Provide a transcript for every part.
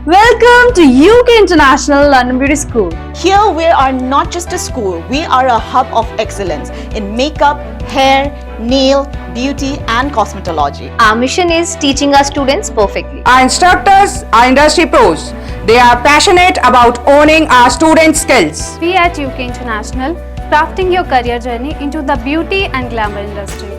Welcome to UK International London Beauty School. Here we are not just a school, we are a hub of excellence in makeup, hair, nail, beauty and cosmetology. Our mission is teaching our students perfectly. Our instructors are industry pros. They are passionate about owning our students' skills. We at UK International, crafting your career journey into the beauty and glamour industry.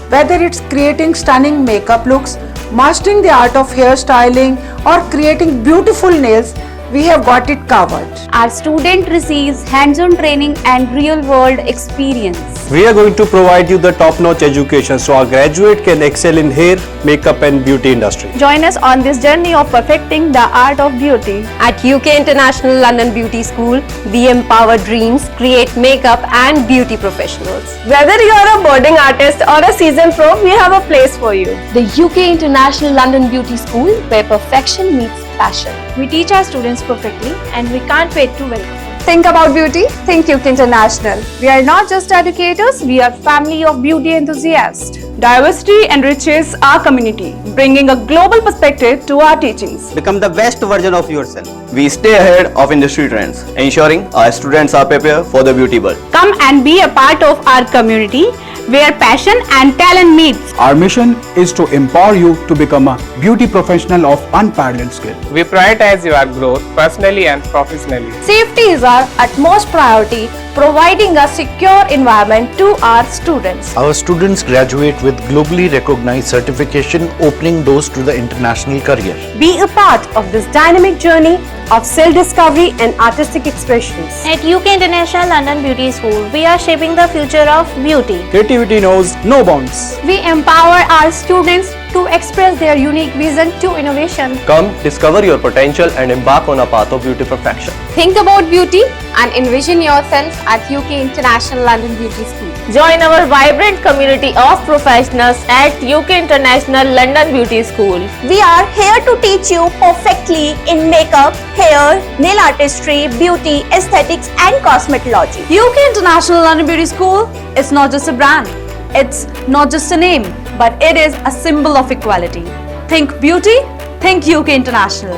Whether it's creating stunning makeup looks, mastering the art of hairstyling, or creating beautiful nails, we have got it covered. Our student receives hands-on training and real-world experience. We are going to provide you the top-notch education so our graduate can excel in hair, makeup and beauty industry. Join us on this journey of perfecting the art of beauty. At UK International London Beauty School, we empower dreams, create makeup and beauty professionals. Whether you are a budding artist or a seasoned pro, we have a place for you. The UK International London Beauty School, where perfection meets passion. We teach our students perfectly and we can't wait to welcome. Think about beauty? Think UK International. We are not just educators, we are family of beauty enthusiasts. Diversity enriches our community, bringing a global perspective to our teachings. Become the best version of yourself. We stay ahead of industry trends, ensuring our students are prepared for the beauty world. Come and be a part of our community where passion and talent meets. Our mission is to empower you to become a beauty professional of unparalleled skill. We prioritize your growth personally and professionally. Safety is our utmost priority, providing a secure environment to our students. Our students graduate with globally recognized certification, opening doors to the international career. Be a part of this dynamic journey of self-discovery and artistic expressions. At UK International London Beauty School, we are shaping the future of beauty. Creativity knows no bounds. We empower our students to express their unique vision to innovation. Come discover your potential and embark on a path of beauty perfection. Think about beauty and envision yourself at UK International London Beauty School. Join our vibrant community of professionals at UK International London Beauty School. We are here to teach you perfectly in makeup, hair, nail artistry, beauty, aesthetics and cosmetology. UK International London Beauty School is not just a brand, it's not just a name, but it is a symbol of equality. Think beauty, think UK International.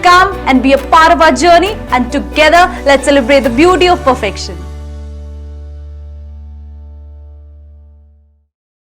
Come and be a part of our journey, and together let's celebrate the beauty of perfection.